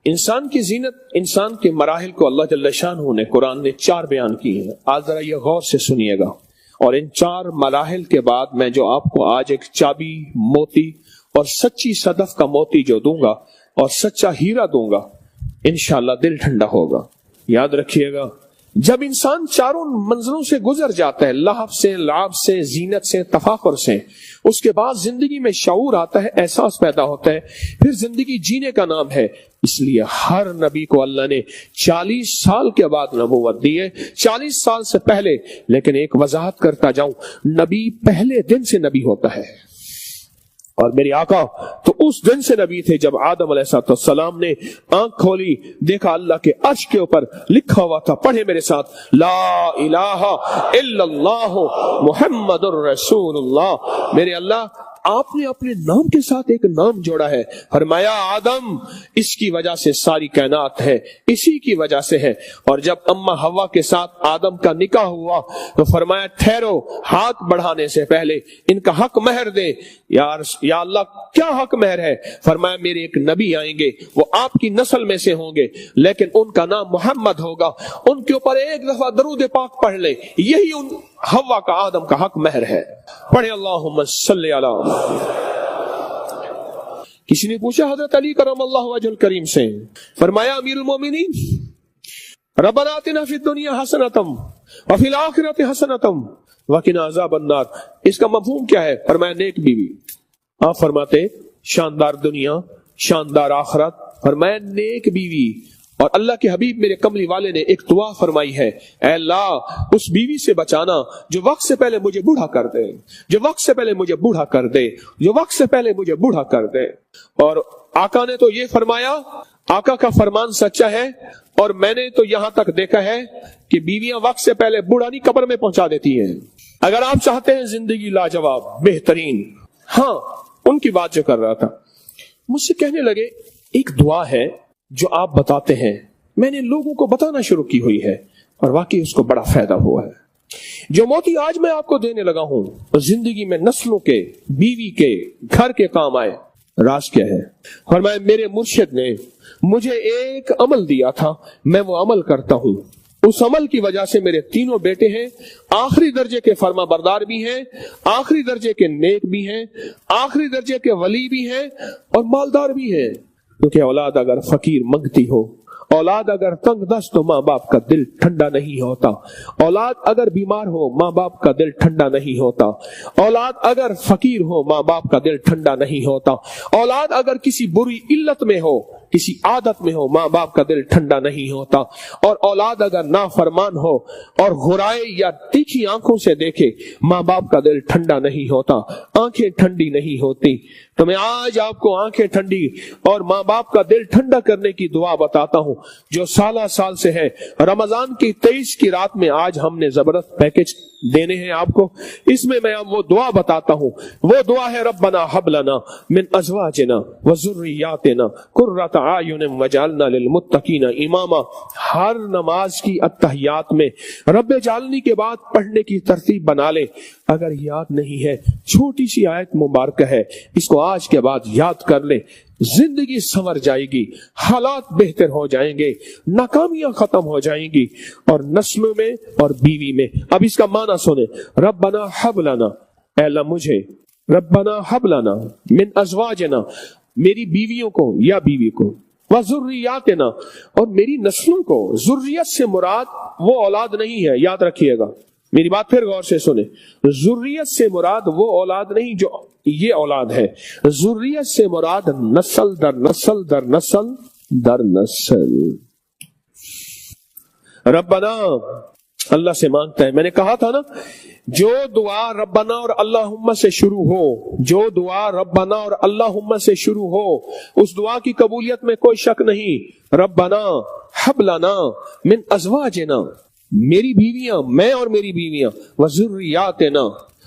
انسان کی زینت، انسان کے مراحل کو اللہ جل شانہ نے قرآن نے 4 بیان کی ہیں. آج ذرا یہ غور سے سنیے گا، اور ان 4 مراحل کے بعد میں جو آپ کو آج ایک چابی، موتی اور سچی صدف کا موتی جو دوں گا اور سچا ہیرا دوں گا، انشاءاللہ دل ٹھنڈا ہوگا. یاد رکھیے گا، جب انسان 4 منزلوں سے گزر جاتا ہے، لہو سے، لعب سے، زینت سے، تفاخر سے، اس کے بعد زندگی میں شعور آتا ہے، احساس پیدا ہوتا ہے، پھر زندگی جینے کا نام ہے. اس لیے ہر نبی کو اللہ نے 40 سال کے بعد نبوت دی ہے، 40 سال سے پہلے. لیکن ایک وضاحت کرتا جاؤں، نبی پہلے دن سے نبی ہوتا ہے، اور میری آقا تو اس دن سے نبی تھے جب آدم علیہ السلام نے آنکھ کھولی، دیکھا اللہ کے عرش کے اوپر لکھا ہوا تھا، پڑھے میرے ساتھ، لا الہ الا اللہ محمد الرسول اللہ. میرے اللہ، آپ نے اپنے نام کے ساتھ ایک نام جوڑا ہے. فرمایا آدم، اس کی وجہ سے ساری کائنات ہے، اسی کی وجہ سے ہے. اور جب اما حوا کے ساتھ آدم کا نکاح ہوا تو فرمایا ٹھہرو، ہاتھ بڑھانے سے پہلے ان کا حق مہر دے. یا اللہ، کیا حق مہر ہے؟ فرمایا میرے ایک نبی آئیں گے، وہ آپ کی نسل میں سے ہوں گے، لیکن ان کا نام محمد ہوگا، ان کے اوپر ایک دفعہ درود پاک پڑھ لیں، یہی ان حوا کا، آدم کا حق مہر ہے. پڑھے اللہم صلی علی. کسی نے پوچھا حضرت علی کرم اللہ وجہ الکریم سے، فرمایا امیر المومنین، ربنا آتنا فی الدنیا حسنۃ وفی الآخرۃ حسنۃ وقنا عذاب النار. اس کا مفہوم کیا ہے؟ فرمایا نیک بیوی. آپ فرماتے شاندار دنیا، شاندار آخرت. فرمایا نیک بیوی. اور اللہ کے حبیب میرے کملی والے نے ایک دعا فرمائی ہے، اے اللہ اس بیوی سے بچانا جو وقت سے پہلے مجھے بوڑھا کر دے، جو وقت سے پہلے مجھے بوڑھا کر دے، جو وقت سے پہلے مجھے بوڑھا کر دے. اور آقا نے تو یہ فرمایا، آقا کا فرمان سچا ہے. اور میں نے تو یہاں تک دیکھا ہے کہ بیویاں وقت سے پہلے بوڑھا نہیں، قبر میں پہنچا دیتی ہیں. اگر آپ چاہتے ہیں زندگی لاجواب، بہترین. ہاں، ان کی بات جو کر رہا تھا، مجھ سے کہنے لگے ایک دعا ہے جو آپ بتاتے ہیں، میں نے لوگوں کو بتانا شروع کی ہوئی ہے اور واقعی اس کو بڑا فائدہ ہوا ہے. جو موتی آج میں آپ کو دینے لگا ہوں زندگی میں نسلوں کے، بیوی کے، گھر کے کام آئے. راز کیا ہے؟ فرمایا میرے مرشد نے مجھے ایک عمل دیا تھا، میں وہ عمل کرتا ہوں. اس عمل کی وجہ سے میرے 3 بیٹے ہیں، آخری درجے کے فرما بردار بھی ہیں، آخری درجے کے نیک بھی ہیں، آخری درجے کے ولی بھی ہیں، اور مالدار بھی ہیں. کیونکہ اولاد اگر فقیر منگتی ہو، اولاد اگر تنگ دست تو ماں باپ کا دل ٹھنڈا نہیں ہوتا. اولاد اگر بیمار ہو، ماں باپ کا دل ٹھنڈا نہیں ہوتا. اولاد اگر فقیر ہو، ماں باپ کا دل ٹھنڈا نہیں ہوتا. اولاد اگر کسی بری علت میں ہو، کسی عادت میں ہو، ماں باپ کا دل ٹھنڈا نہیں ہوتا. اور اولاد اگر نافرمان ہو اور غرائے یا تیکھی آنکھوں سے دیکھے، ماں باپ کا دل ٹھنڈا نہیں ہوتا، آنکھیں ٹھنڈی نہیں ہوتی. تو میں آج آپ کو آنکھیں ٹھنڈی اور ماں باپ کا دل ٹھنڈا کرنے کی دعا بتاتا ہوں جو سالہ سال سے ہے. رمضان کی 23 کی رات میں آج ہم نے زبردست پیکج دینے ہیں آپ کو. اس میں اب وہ دعا بتاتا ہوں. وہ دعا ہے ربنا حب لنا من ازواجنا وذریاتنا قرۃ اعین وجعلنا للمتقین اماما. ہر نماز کی اتحیات میں رب جعلنی کے بعد پڑھنے کی ترتیب بنا لے. اگر یاد نہیں ہے، چھوٹی سی آیت مبارکہ ہے، اس کو آج کے بعد یاد کر لے. زندگی سنور جائے گی، حالات بہتر ہو جائیں گے، ناکامیاں ختم ہو جائیں گی، اور نسلوں میں اور بیوی میں. اب اس کا معنی سنیں. ربنا حب لنا، اے اللہ مجھے، ربنا حب لنا من ازواجنا، میری بیویوں کو یا بیوی کو، وذریاتنا، اور میری نسلوں کو. ذریت سے مراد وہ اولاد نہیں ہے، یاد رکھیے گا. میری بات پھر غور سے سنیں. ذریت سے مراد وہ اولاد نہیں جو یہ اولاد ہے. ذریت سے مراد نسل در نسل در نسل در نسل. ربنا اللہ سے مانگتا ہے. میں نے کہا تھا نا، جو دعا ربنا اور اللہم سے شروع ہو، جو دعا ربنا اور اللہم سے شروع ہو، اس دعا کی قبولیت میں کوئی شک نہیں. ربنا حب لنا من ازواجنا، میری بیویاں، میں اور میری بیویاں، وذریاتنا،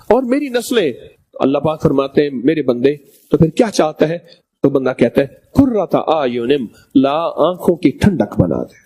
اور میری نسلیں. اللہ پاک فرماتے ہیں میرے بندے تو پھر کیا چاہتا ہے؟ تو بندہ کہتا ہے قرۃ اعین، لا آنکھوں کی ٹھنڈک بنا دے.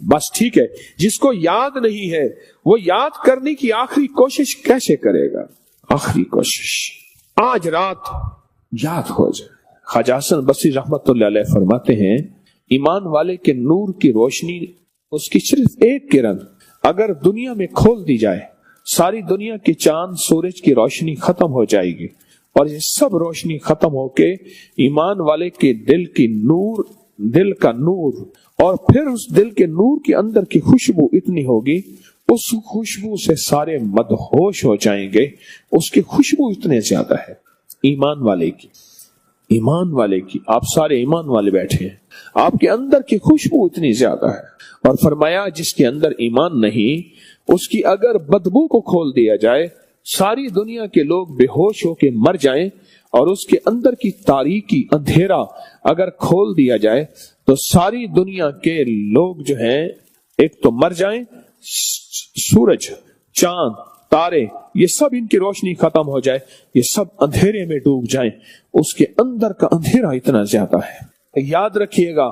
بس ٹھیک ہے، جس کو یاد نہیں ہے وہ یاد کرنے کی آخری کوشش کیسے کرے گا؟ آخری کوشش آج رات یاد ہو جائے۔ خواجہ حسن بصری رحمت اللہ علیہ فرماتے ہیں ایمان والے کے نور کی روشنی، اس کی صرف ایک کرن اگر دنیا میں کھول دی جائے، ساری دنیا کی چاند سورج کی روشنی ختم ہو جائے گی، اور یہ سب روشنی ختم ہو کے ایمان والے کے دل کا نور، اور پھر اس دل کے نور کے اندر کی خوشبو اتنی ہوگی، اس خوشبو سے سارے مدہوش ہو جائیں گے۔ اس کی خوشبو اتنے زیادہ ہے ایمان والے کی، آپ سارے ایمان والے بیٹھے ہیں، آپ کے اندر کی خوشبو اتنی زیادہ ہے۔ اور فرمایا جس کے اندر ایمان نہیں، اس کی اگر بدبو کو کھول دیا جائے، ساری دنیا کے لوگ بے ہوش ہو کے مر جائیں، اور اس کے اندر کی تاریکی اندھیرا اگر کھول دیا جائے تو ساری دنیا کے لوگ جو ہیں ایک تو مر جائیں، سورج، چاند، تارے، یہ سب ان کی روشنی ختم ہو جائے، یہ سب اندھیرے میں ڈوب جائیں۔ اس کے اندر کا اندھیرا اتنا زیادہ ہے۔ یاد رکھیے گا،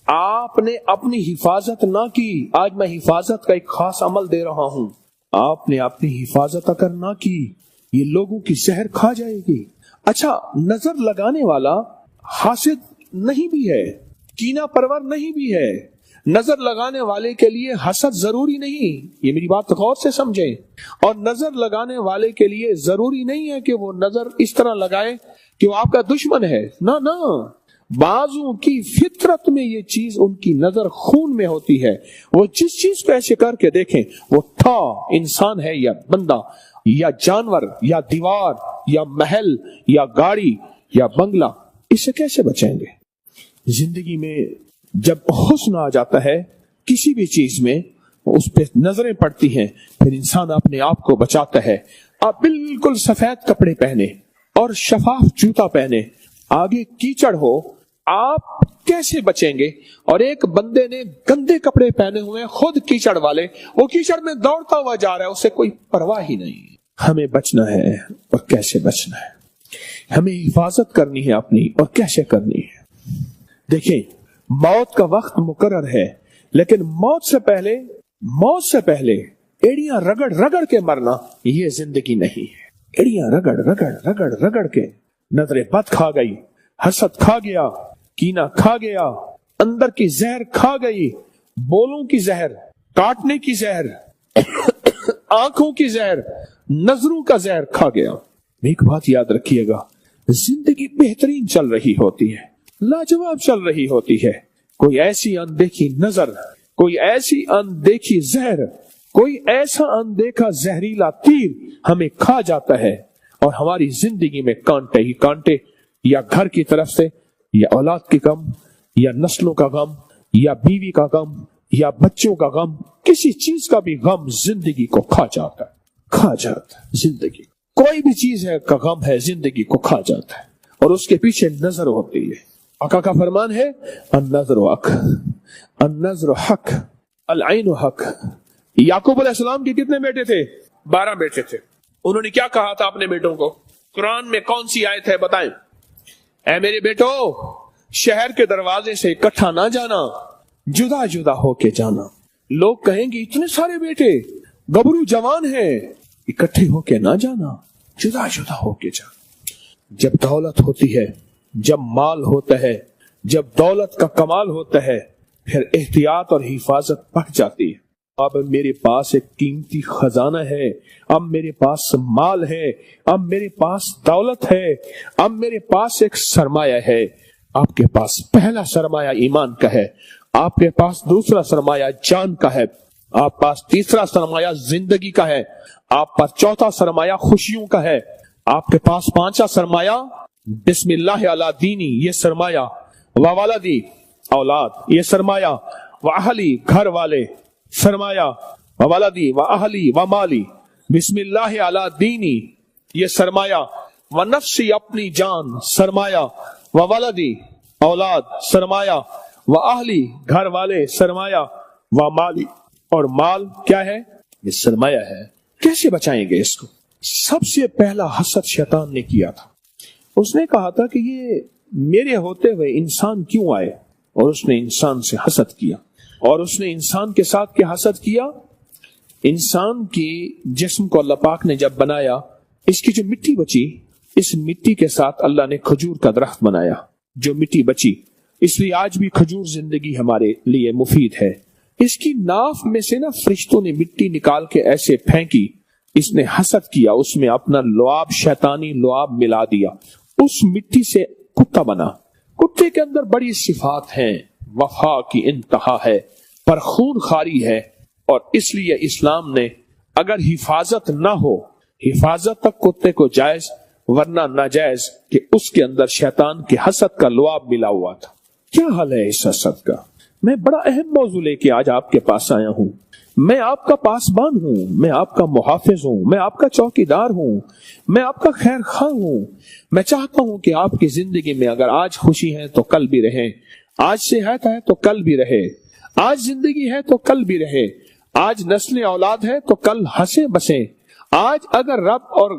آپ نے اپنی حفاظت نہ کی، آج میں حفاظت کا ایک خاص عمل دے رہا ہوں، آپ نے اپنی حفاظت اگر نہ کی، یہ لوگوں کی زہر کھا جائے گی۔ اچھا، نظر لگانے والا حاسد نہیں بھی ہے، کینہ پرور نہیں بھی ہے، نظر لگانے والے کے لیے حسد ضروری نہیں، یہ میری بات غور سے سمجھیں، اور نظر لگانے والے کے لیے ضروری نہیں ہے کہ وہ نظر اس طرح لگائے کہ وہ آپ کا دشمن ہے، نہ، بعضوں کی فطرت میں یہ چیز، ان کی نظر خون میں ہوتی ہے، وہ جس چیز کو ایسے کر کے دیکھیں، وہ تھا انسان ہے یا بندہ یا جانور یا دیوار یا محل یا گاڑی یا بنگلہ، اس سے کیسے بچیں گے؟ زندگی میں جب حسن آ جاتا ہے کسی بھی چیز میں، اس پہ نظریں پڑتی ہیں، پھر انسان اپنے آپ کو بچاتا ہے۔ آپ بالکل سفید کپڑے پہنے اور شفاف جوتا پہنے، آگے کیچڑ ہو، آپ کیسے بچیں گے؟ اور ایک بندے نے گندے کپڑے پہنے ہوئے، خود کیچڑ والے، وہ کیچڑ میں دوڑتا ہوا جا رہا ہے، اسے کوئی پرواہ ہی نہیں۔ ہمیں بچنا ہے، اور کیسے بچنا ہے؟ ہمیں حفاظت کرنی ہے اپنی، اور کیسے کرنی ہے؟ دیکھیں، موت کا وقت مقرر ہے، لیکن موت سے پہلے ایڑیاں رگڑ کے مرنا یہ زندگی نہیں ہے۔ ایڑیاں رگڑ کے، نظر بد کھا گئی، حسد کھا گیا، کینہ کھا گیا، اندر کی زہر کھا گئی، بولوں کی زہر، کاٹنے کی زہر، آنکھوں کی زہر، نظروں کا زہر کھا گیا۔ ایک بات یاد رکھیے گا، زندگی بہترین چل رہی ہوتی ہے، لاجواب چل رہی ہوتی ہے، کوئی ایسی اندیکھی نظر، کوئی ایسی اندیکھی زہر، کوئی ایسا اندیکھا زہریلا تیر ہمیں کھا جاتا ہے، اور ہماری زندگی میں کانٹے ہی کانٹے، یا گھر کی طرف سے، یا اولاد کی غم، یا نسلوں کا غم، یا بیوی کا غم، یا بچوں کا غم، کسی چیز کا بھی غم زندگی کو کھا جاتا ہے زندگی، کوئی بھی چیز ہے کا غم ہے، زندگی کو کھا جاتا ہے، اور اس کے پیچھے نظر ہوتی ہے۔ آقا کا فرمان ہے النظر حق، النظر حق، العین حق۔ یعقوب علیہ السلام کے کتنے بیٹے تھے؟ 12 بیٹے تھے۔ انہوں نے کیا کہا تھا اپنے بیٹوں کو؟ قرآن میں کون سی آیت ہے بتائیں؟ اے میرے بیٹو، شہر کے دروازے سے اکٹھا نہ جانا، جدا جدا ہو کے جانا۔ لوگ کہیں گے اتنے سارے بیٹے، گبرو جوان ہیں، اکٹھے ہو کے نہ جانا، جدا جدا ہو کے جانا۔ جب دولت ہوتی ہے، جب مال ہوتا ہے، جب دولت کا کمال ہوتا ہے، پھر احتیاط اور حفاظت بڑھ جاتی ہے۔ اب میرے پاس ایک قیمتی خزانہ ہے، اب میرے پاس مال ہے، اب میرے پاس دولت ہے، اب میرے پاس ایک سرمایہ ہے۔ آپ کے پاس پہلا سرمایہ ایمان کا ہے، آپ کے پاس دوسرا سرمایہ جان کا ہے، آپ پاس تیسرا سرمایہ زندگی کا ہے، آپ پر چوتھا سرمایہ خوشیوں کا ہے، آپ کے پاس پانچواں سرمایہ بسم اللہ علی دینی، یہ سرمایہ، وولدی اولاد، یہ سرمایہ، واہلی گھر والے، سرمایہ، وولدی واہلی ومالی، بسم اللہ علی دینی، یہ سرمایہ، ونفسی اپنی جان، سرمایہ، وولدی اولاد، سرمایہ، واہلی گھر والے، سرمایہ، ومالی، اور مال کیا ہے؟ یہ سرمایہ ہے۔ کیسے بچائیں گے اس کو؟ سب سے پہلا حسد شیطان نے کیا تھا، اس نے کہا تھا کہ یہ میرے ہوتے ہوئے انسان کیوں آئے، اور اس نے انسان سے حسد کیا۔ اور اس نے انسان کے ساتھ کیا حسد کیا؟ انسان کی جسم کو اللہ پاک نے جب بنایا، اس کی جو مٹی بچی، اس مٹی کے ساتھ اللہ نے کھجور کا درخت بنایا، جو مٹی بچی، اس لیے آج بھی کھجور زندگی ہمارے لیے مفید ہے۔ اس کی ناف میں سے نا فرشتوں نے مٹی نکال کے ایسے پھینکی، اس نے حسد کیا، اس میں اپنا لعاب، شیطانی لعاب ملا دیا، اس مٹی سے کتا بنا۔ کتے کے اندر بڑی صفات ہیں، وفا کی انتہا ہے، پر خون خاری ہے، اور اس لیے اسلام نے اگر حفاظت نہ ہو، حفاظت تک کتے کو جائز، ورنہ ناجائز کہ اس کے اندر شیطان کے حسد کا لعاب ملا ہوا تھا۔ کیا حل ہے اس حسد کا؟ میں بڑا اہم موضوع لے کے آج آپ کے پاس آیا ہوں۔ میں آپ کا پاسبان ہوں، میں آپ کا محافظ ہوں، میں آپ کا چوکیدار ہوں، میں آپ کا خیر خواہ ہوں۔ میں چاہتا ہوں کہ آپ کی زندگی میں اگر آج خوشی ہے تو کل بھی رہے، آج صحت ہے تو کل بھی رہے، آج زندگی ہے تو کل بھی رہے، آج نسل اولاد ہے تو کل ہنسے بسیں، آج اگر رب اور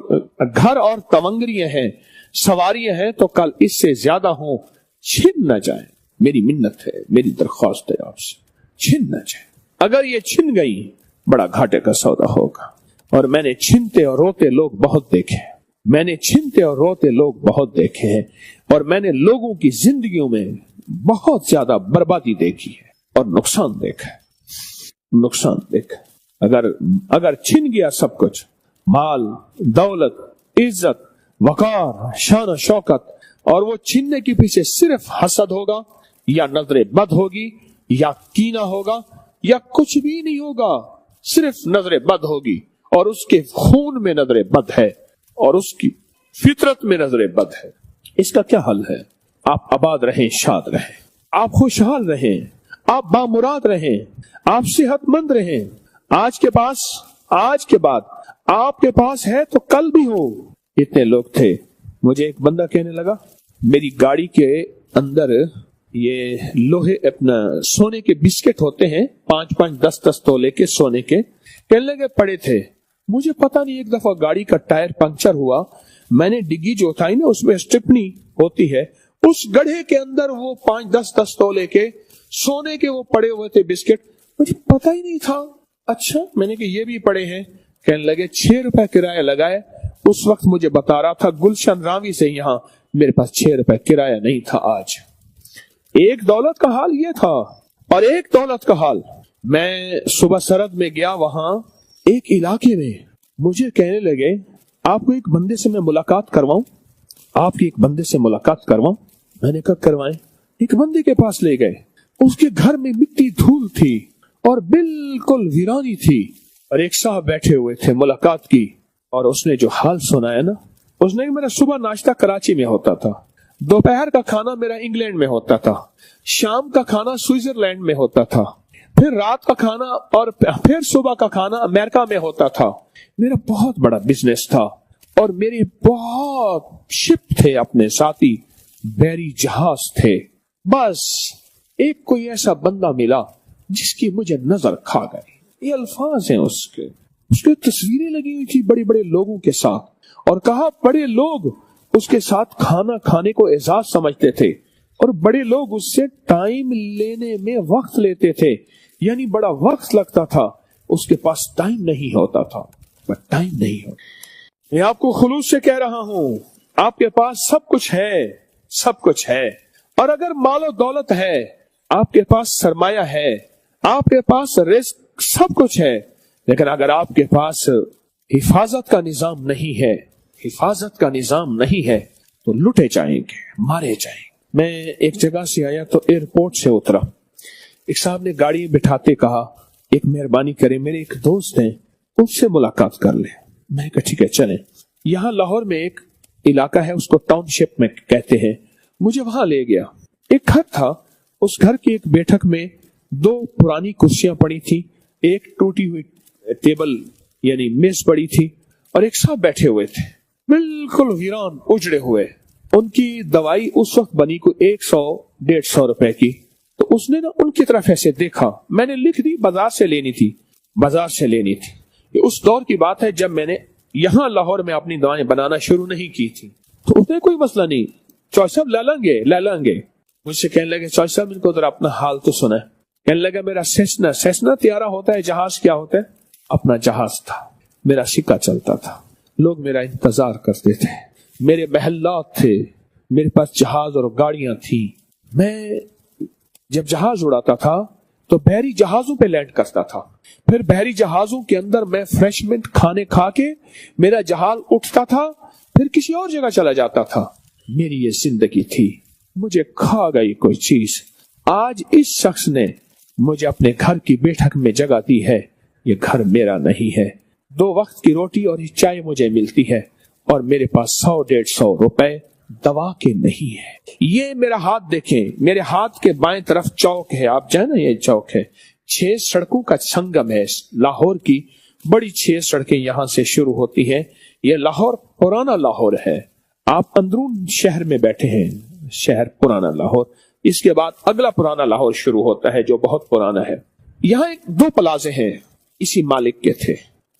گھر اور تمنگریاں ہیں، سواریاں ہیں، تو کل اس سے زیادہ ہوں، چھن نہ جائیں۔ میری منت ہے، میری درخواست ہے آپ سے، چھن نہ جائیں۔ اگر یہ چھن گئی بڑا گھاٹے کا سودا ہوگا۔ اور میں نے چھنتے اور روتے لوگ بہت دیکھے ہیں، میں نے چھنتے اور روتے لوگ بہت دیکھے ہیں، اور میں نے لوگوں کی زندگیوں میں بہت زیادہ بربادی دیکھی ہے اور نقصان دیکھا ہے، نقصان دیکھا۔ اگر چھن گیا سب کچھ، مال، دولت، عزت، وقار، شان و شوکت، اور وہ چھننے کے پیچھے صرف حسد ہوگا، یا نظر بد ہوگی، یا کینہ ہوگا، یا کچھ بھی نہیں ہوگا، صرف نظر بد ہوگی، اور اس کے خون میں نظر بد ہے، اور اس کی فطرت میں نظر بد ہے۔ اس کا کیا حل ہے؟ آپ آباد رہیں، شاد رہیں، آپ خوشحال رہیں، آپ بامراد رہیں، آپ صحت مند رہیں۔ آج کے بعد آپ کے پاس ہے تو کل بھی ہو۔ اتنے لوگ تھے، مجھے ایک بندہ کہنے لگا، میری گاڑی کے اندر یہ لوہے اپنا سونے کے بسکٹ ہوتے ہیں، 5-5 10-10 تولے کے سونے کے، کہنے لگے پڑے تھے۔ مجھے پتا نہیں، ایک دفعہ گاڑی کا ٹائر پنکچر ہوا، میں نے ڈگی جو تھا نا، اس میں اسٹپنی ہوتی ہے، اس گڑھے کے اندر وہ 5-10 تولے کے سونے کے وہ پڑے ہوئے تھے بسکٹ، مجھے پتا ہی نہیں تھا۔ اچھا، میں نے کہ یہ بھی پڑے ہیں؟ کہنے لگے 6 روپے کرایہ لگائے۔ اس وقت مجھے بتا رہا تھا گلشن راوی سے یہاں میرے پاس 6 روپے کرایہ نہیں تھا۔ آج ایک دولت کا حال یہ تھا، اور ایک دولت کا حال، میں صبح سرد میں گیا، وہاں ایک علاقے میں مجھے کہنے لگے آپ کو ایک بندے سے میں ملاقات کرواؤں، آپ کی ایک بندے سے ملاقات کرواؤں۔ میں نے کہا کروائیں۔ ایک بندے کے پاس لے گئے، اس کے گھر میں مٹی دھول تھی اور بالکل ویرانی تھی، اور ایک صاحب بیٹھے ہوئے تھے، ملاقات کی، اور اس نے جو حال سنایا نا، اس نے میرا صبح ناشتہ کراچی میں ہوتا تھا، دوپہر کا کھانا میرا انگلینڈ میں ہوتا تھا، شام کا کھانا سوئٹزرلینڈ میں ہوتا تھا، پھر رات کا کھانا اور پھر صبح کا کھانا امریکہ میں ہوتا تھا۔ میرا بہت بڑا بزنس تھا، اور میرے بہت شپ تھے، اپنے ساتھی بحری جہاز تھے۔ بس ایک کوئی ایسا بندہ ملا جس کی مجھے نظر کھا گئی۔ یہ الفاظ ہیں اس کے تصویریں لگی ہوئی تھی بڑے بڑے لوگوں کے ساتھ، اور کہا بڑے لوگ اس کے ساتھ کھانا کھانے کو اعزاز سمجھتے تھے، اور بڑے لوگ اس سے ٹائم لینے میں وقت لیتے تھے، یعنی بڑا وقت لگتا تھا، اس کے پاس ٹائم نہیں ہوتا تھا، بٹ ٹائم نہیں ہوتا۔ میں آپ کو خلوص سے کہہ رہا ہوں، آپ کے پاس سب کچھ ہے، سب کچھ ہے، اور اگر مال و دولت ہے، آپ کے پاس سرمایہ ہے، آپ کے پاس رزق، سب کچھ ہے، لیکن اگر آپ کے پاس حفاظت کا نظام نہیں ہے، حفاظت کا نظام نہیں ہے، تو لٹے جائیں گے، مارے جائیں گے۔ میں ایک جگہ سے آیا تو ایئرپورٹ سے اترا، ایک صاحب نے گاڑی بٹھاتے کہا ایک مہربانی کریں، میرے ایک دوست ہیں، اس سے ملاقات کر لیں۔ میں کہا ٹھیک ہے چلیں۔ یہاں لاہور میں ایک علاقہ ہے، اس کو ٹاؤن شپ میں کہتے ہیں، مجھے وہاں لے گیا۔ ایک گھر تھا، اس گھر کی ایک بیٹھک میں 2 پرانی کرسیاں پڑی تھی، ایک ٹوٹی ہوئی ٹیبل یعنی میز پڑی تھی، اور ایک صاحب بیٹھے ہوئے تھے، بالکل ویران، اجڑے ہوئے۔ ان کی دوائی اس وقت بنی کو 100-150 روپے کی، تو اس نے نا ان کی طرف ایسے دیکھا، میں نے لکھ دی بازار سے لینی تھی، بازار سے لینی تھی۔ یہ اس دور کی بات ہے جب میں نے یہاں لاہور میں اپنی دوائیں بنانا شروع نہیں کی تھی، تو اس نے کوئی مسئلہ نہیں، چوائس صاحب لے لیں گے۔ مجھ سے کہنے لگے چوائس صاحب ان کو ذرا اپنا حال تو سنا ہے۔ کہنے لگا میرا سیسنا طیارہ ہوتا ہے، جہاز کیا ہوتا ہے؟ اپنا جہاز تھا، میرا سکہ چلتا تھا، لوگ میرا انتظار کرتے تھے، میرے محلات تھے، میرے پاس جہاز اور گاڑیاں تھیں۔ میں جب جہاز اڑاتا تھا تو بحری جہازوں پہ لینڈ کرتا تھا، پھر بحری جہازوں کے اندر میں فریشمنٹ کھانے کھا کے میرا جہاز اٹھتا تھا، پھر کسی اور جگہ چلا جاتا تھا۔ میری یہ زندگی تھی، مجھے کھا گئی کوئی چیز۔ آج اس شخص نے مجھے اپنے گھر کی بیٹھک میں جگہ دی ہے، یہ گھر میرا نہیں ہے، 2 وقت کی روٹی اور چائے مجھے ملتی ہے، اور میرے پاس 100-150 روپے دوا کے نہیں ہے۔ یہ میرا ہاتھ دیکھیں، میرے ہاتھ کے بائیں طرف چوک ہے، آپ جانا یہ چوک ہے، 6 سڑکوں کا سنگم ہے لاہور کی، بڑی 6 سڑکیں یہاں سے شروع ہوتی ہیں۔ یہ لاہور پرانا لاہور ہے، آپ اندرون شہر میں بیٹھے ہیں، شہر پرانا لاہور، اس کے بعد اگلا پرانا لاہور شروع ہوتا ہے جو بہت پرانا ہے۔ یہاں 2 پلازے ہیں، اسی مالک کے تھے،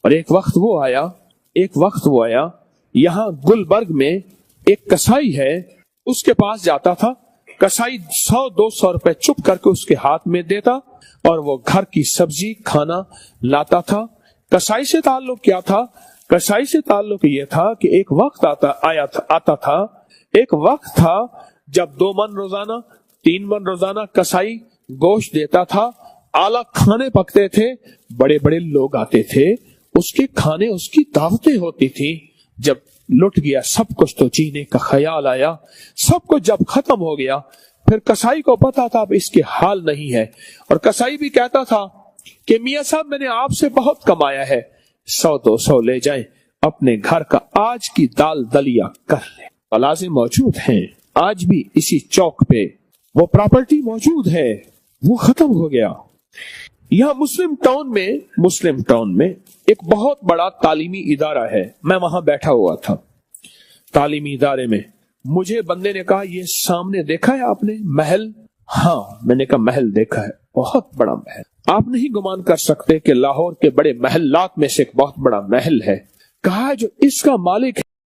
اور ایک وقت وہ آیا یہاں گلبرگ میں ایک کسائی ہے، اس کے پاس جاتا تھا، کسائی 100-200 روپے چپ کر کے اس کے ہاتھ میں دیتا، اور وہ گھر کی سبزی کھانا لاتا تھا۔ کسائی سے تعلق کیا تھا؟ کسائی سے تعلق یہ تھا کہ ایک وقت آتا تھا، ایک وقت تھا جب 2 من روزانہ 3 من روزانہ کسائی گوشت دیتا تھا، اعلیٰ کھانے پکتے تھے، بڑے بڑے لوگ آتے تھے، اس کے کھانے، اس کی دعوتیں ہوتی تھی۔ جب لٹ گیا سب کچھ تو جینے کا خیال آیا، سب کچھ جب ختم ہو گیا، پھر کسائی کو پتا تھا اب اس کے حال نہیں ہے، اور کسائی بھی کہتا تھا کہ میاں صاحب میں نے آپ سے بہت کمایا ہے، 100-200 لے جائیں، اپنے گھر کا آج کی دال دلیا کر لیں۔ پلازے موجود ہیں آج بھی، اسی چوک پہ وہ پراپرٹی موجود ہے، وہ ختم ہو گیا۔ یہاں مسلم ٹاؤن میں ایک بہت بڑا تعلیمی ادارہ ہے، میں وہاں بیٹھا ہوا تھا تعلیمی ادارے میں۔ مجھے بندے نے کہا یہ سامنے دیکھا ہے آپ نے محل؟ ہاں، میں نے کہا محل دیکھا ہے، بہت بڑا محل، آپ نہیں گمان کر سکتے کہ لاہور کے بڑے محلات میں سے ایک بہت بڑا محل ہے۔ کہا جو اس کا مالک